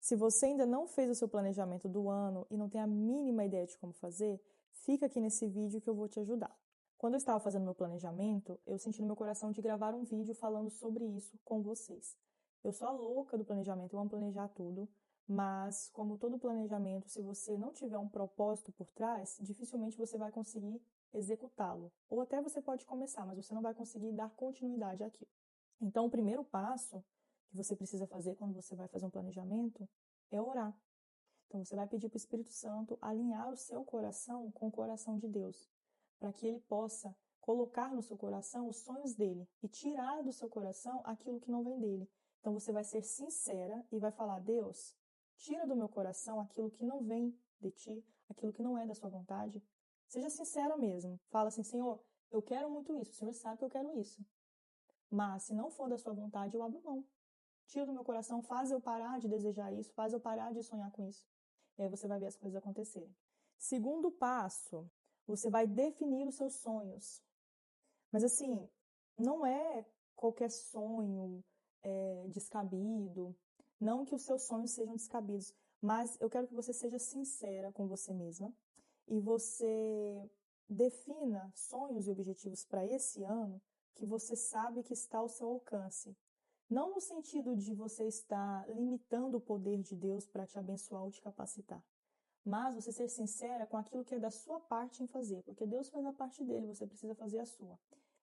Se você ainda não fez o seu planejamento do ano e não tem a mínima ideia de como fazer, fica aqui nesse vídeo que eu vou te ajudar. Quando eu estava fazendo meu planejamento, eu senti no meu coração de gravar um vídeo falando sobre isso com vocês. Eu sou a louca do planejamento, eu amo planejar tudo, mas como todo planejamento, se você não tiver um propósito por trás, dificilmente você vai conseguir executá-lo. Ou até você pode começar, mas você não vai conseguir dar continuidade àquilo. Então, o primeiro passo que você precisa fazer quando você vai fazer um planejamento é orar. Então, você vai pedir para o Espírito Santo alinhar o seu coração com o coração de Deus, para que ele possa colocar no seu coração os sonhos dele e tirar do seu coração aquilo que não vem dele. Então, você vai ser sincera e vai falar: Deus, tira do meu coração aquilo que não vem de ti, aquilo que não é da sua vontade. Seja sincera mesmo. Fala assim: Senhor, eu quero muito isso. O Senhor sabe que eu quero isso. Mas, se não for da sua vontade, eu abro mão. Tira do meu coração, faz eu parar de desejar isso, faz eu parar de sonhar com isso. E aí você vai ver as coisas acontecerem. Segundo passo, você vai definir os seus sonhos. Mas assim, não é qualquer sonho descabido, não que os seus sonhos sejam descabidos, mas eu quero que você seja sincera com você mesma e você defina sonhos e objetivos para esse ano que você sabe que está ao seu alcance. Não no sentido de você estar limitando o poder de Deus para te abençoar ou te capacitar, mas você ser sincera com aquilo que é da sua parte em fazer, porque Deus faz a parte dele, você precisa fazer a sua.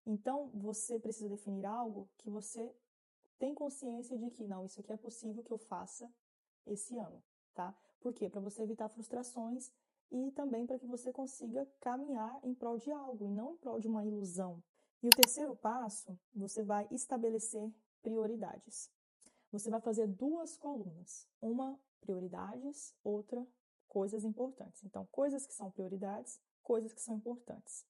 Então, você precisa definir algo que você tem consciência de que, não, isso aqui é possível que eu faça esse ano, tá? Por quê? Para você evitar frustrações e também para que você consiga caminhar em prol de algo e não em prol de uma ilusão. E o terceiro passo, você vai estabelecer prioridades. Você vai fazer duas colunas, uma prioridades, outra coisas importantes. Então, coisas que são prioridades, coisas que são importantes.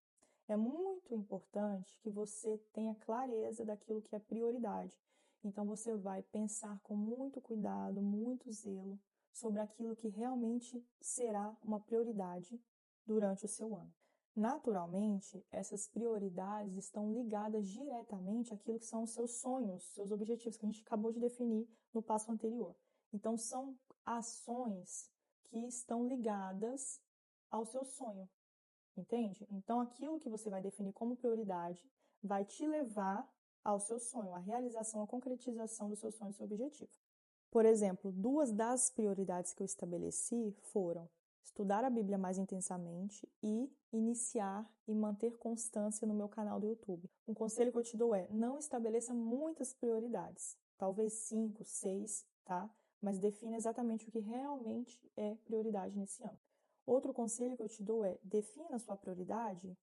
É muito importante que você tenha clareza daquilo que é prioridade. Então, você vai pensar com muito cuidado, muito zelo sobre aquilo que realmente será uma prioridade durante o seu ano. Naturalmente, essas prioridades estão ligadas diretamente àquilo que são os seus sonhos, seus objetivos, que a gente acabou de definir no passo anterior. Então, são ações que estão ligadas ao seu sonho, entende? Então, aquilo que você vai definir como prioridade vai te levar ao seu sonho, à realização, à concretização do seu sonho e do seu objetivo. Por exemplo, duas das prioridades que eu estabeleci foram estudar a Bíblia mais intensamente e iniciar e manter constância no meu canal do YouTube. Um conselho que eu te dou é: não estabeleça muitas prioridades, talvez 5, 6, tá? Mas defina exatamente o que realmente é prioridade nesse ano. Outro conselho que eu te dou é: defina a sua prioridade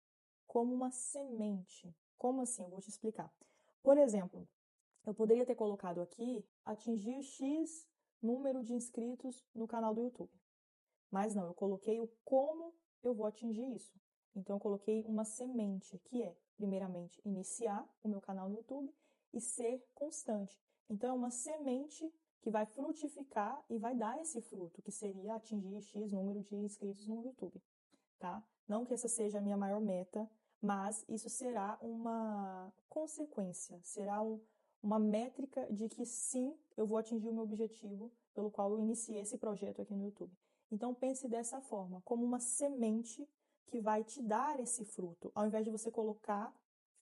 como uma semente. Como assim? Eu vou te explicar. Por exemplo, eu poderia ter colocado aqui atingir X número de inscritos no canal do YouTube. Mas não, eu coloquei o como eu vou atingir isso. Então, eu coloquei uma semente, que é, primeiramente, iniciar o meu canal no YouTube e ser constante. Então, é uma semente que vai frutificar e vai dar esse fruto, que seria atingir X número de inscritos no YouTube, tá? Não que essa seja a minha maior meta, mas isso será uma consequência, será uma métrica de que sim, eu vou atingir o meu objetivo pelo qual eu iniciei esse projeto aqui no YouTube. Então pense dessa forma, como uma semente que vai te dar esse fruto, ao invés de você colocar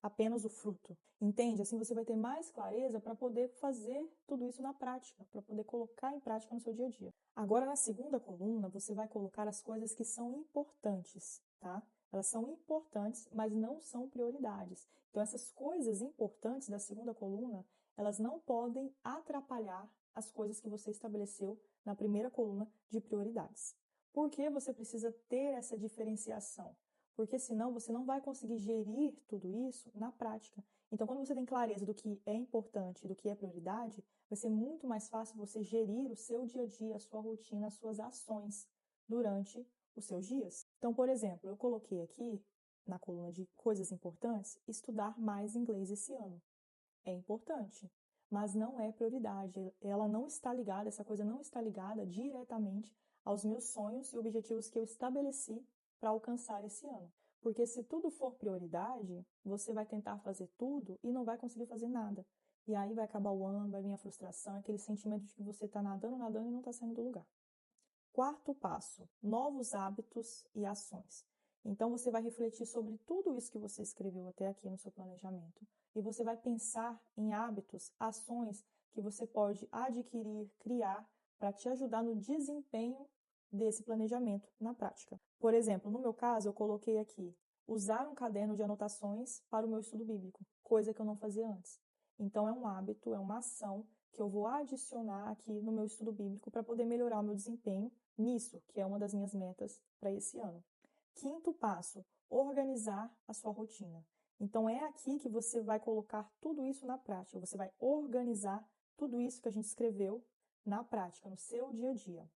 apenas o fruto. Entende? Assim você vai ter mais clareza para poder fazer tudo isso na prática, para poder colocar em prática no seu dia a dia. Agora, na segunda coluna, você vai colocar as coisas que são importantes, tá? Elas são importantes, mas não são prioridades. Então, essas coisas importantes da segunda coluna, elas não podem atrapalhar as coisas que você estabeleceu na primeira coluna de prioridades. Por que você precisa ter essa diferenciação? Porque senão você não vai conseguir gerir tudo isso na prática. Então, quando você tem clareza do que é importante e do que é prioridade, vai ser muito mais fácil você gerir o seu dia a dia, a sua rotina, as suas ações durante os seus dias. Então, por exemplo, eu coloquei aqui na coluna de coisas importantes, estudar mais inglês esse ano. É importante, mas não é prioridade. Ela não está ligada, essa coisa não está ligada diretamente aos meus sonhos e objetivos que eu estabeleci para alcançar esse ano. Porque se tudo for prioridade, você vai tentar fazer tudo e não vai conseguir fazer nada. E aí vai acabar o ano, vai vir a frustração, aquele sentimento de que você está nadando, nadando e não está saindo do lugar. Quarto passo, novos hábitos e ações. Então, você vai refletir sobre tudo isso que você escreveu até aqui no seu planejamento e você vai pensar em hábitos, ações que você pode adquirir, criar para te ajudar no desempenho desse planejamento na prática. Por exemplo, no meu caso, eu coloquei aqui usar um caderno de anotações para o meu estudo bíblico, coisa que eu não fazia antes. Então, é um hábito, é uma ação que eu vou adicionar aqui no meu estudo bíblico para poder melhorar o meu desempenho nisso, que é uma das minhas metas para esse ano. Quinto passo, organizar a sua rotina. Então, é aqui que você vai colocar tudo isso na prática. Você vai organizar tudo isso que a gente escreveu na prática, no seu dia a dia.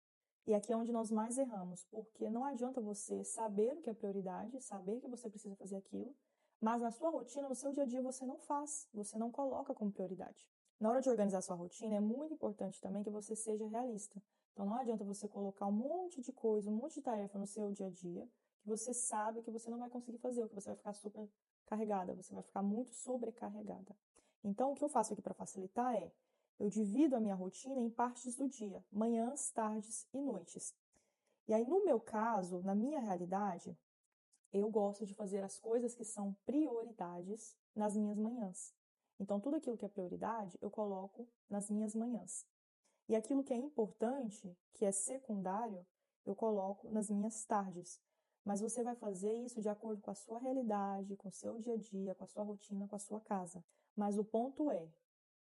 E aqui é onde nós mais erramos, porque não adianta você saber o que é prioridade, saber que você precisa fazer aquilo, mas na sua rotina, no seu dia a dia, você não faz, você não coloca como prioridade. Na hora de organizar a sua rotina, é muito importante também que você seja realista. Então, não adianta você colocar um monte de coisa, um monte de tarefa no seu dia a dia, que você sabe que você não vai conseguir fazer, ou que você vai ficar super carregada, você vai ficar muito sobrecarregada. Então, o que eu faço aqui para facilitar é, eu divido a minha rotina em partes do dia, manhãs, tardes e noites. E aí, no meu caso, na minha realidade, eu gosto de fazer as coisas que são prioridades nas minhas manhãs. Então, tudo aquilo que é prioridade, eu coloco nas minhas manhãs. E aquilo que é importante, que é secundário, eu coloco nas minhas tardes. Mas você vai fazer isso de acordo com a sua realidade, com o seu dia a dia, com a sua rotina, com a sua casa. Mas o ponto é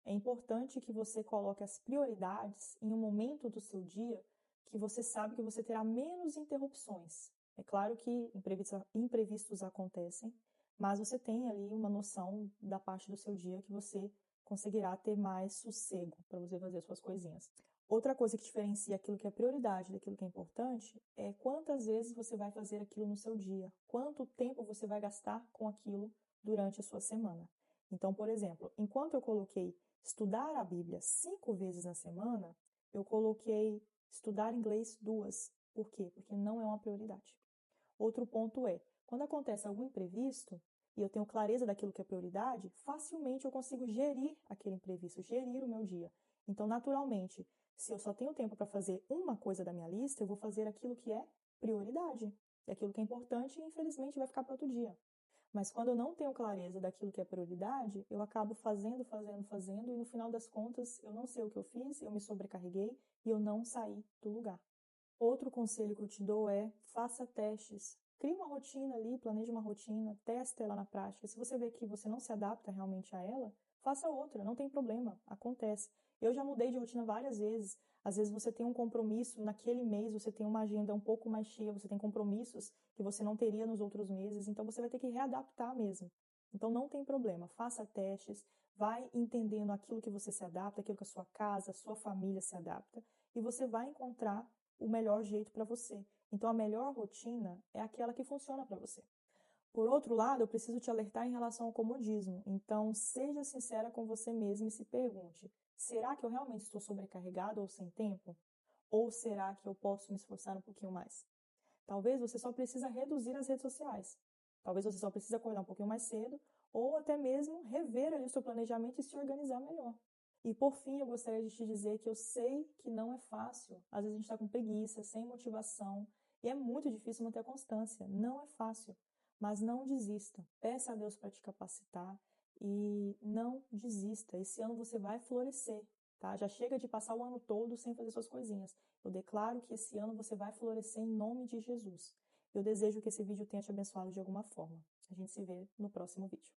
importante que você coloque as prioridades em um momento do seu dia que você sabe que você terá menos interrupções. É claro que imprevistos acontecem, mas você tem ali uma noção da parte do seu dia que você conseguirá ter mais sossego para você fazer as suas coisinhas. Outra coisa que diferencia aquilo que é prioridade daquilo que é importante é quantas vezes você vai fazer aquilo no seu dia, quanto tempo você vai gastar com aquilo durante a sua semana. Então, por exemplo, enquanto eu coloquei estudar a Bíblia 5 vezes na semana, eu coloquei estudar inglês 2. Por quê? Porque não é uma prioridade. Outro ponto é, quando acontece algum imprevisto e eu tenho clareza daquilo que é prioridade, facilmente eu consigo gerir aquele imprevisto, gerir o meu dia. Então, naturalmente, se eu só tenho tempo para fazer uma coisa da minha lista, eu vou fazer aquilo que é prioridade. E aquilo que é importante, infelizmente, vai ficar para outro dia. Mas quando eu não tenho clareza daquilo que é prioridade, eu acabo fazendo, e no final das contas, eu não sei o que eu fiz, eu me sobrecarreguei e eu não saí do lugar. Outro conselho que eu te dou é faça testes. Crie uma rotina ali, planeje uma rotina, teste ela na prática. Se você vê que você não se adapta realmente a ela, faça outra, não tem problema, acontece. Eu já mudei de rotina várias vezes. Às vezes você tem um compromisso naquele mês, você tem uma agenda um pouco mais cheia, você tem compromissos que você não teria nos outros meses, então você vai ter que readaptar mesmo. Então não tem problema, faça testes, vai entendendo aquilo que você se adapta, aquilo que a sua casa, a sua família se adapta, e você vai encontrar o melhor jeito para você. Então, a melhor rotina é aquela que funciona para você. Por outro lado, eu preciso te alertar em relação ao comodismo. Então, seja sincera com você mesmo e se pergunte: será que eu realmente estou sobrecarregado ou sem tempo? Ou será que eu posso me esforçar um pouquinho mais? Talvez você só precisa reduzir as redes sociais. Talvez você só precise acordar um pouquinho mais cedo ou até mesmo rever ali o seu planejamento e se organizar melhor. E por fim, eu gostaria de te dizer que eu sei que não é fácil. Às vezes a gente está com preguiça, sem motivação, e é muito difícil manter a constância. Não é fácil. Mas não desista. Peça a Deus para te capacitar e não desista. Esse ano você vai florescer, tá? Já chega de passar o ano todo sem fazer suas coisinhas. Eu declaro que esse ano você vai florescer em nome de Jesus. Eu desejo que esse vídeo tenha te abençoado de alguma forma. A gente se vê no próximo vídeo.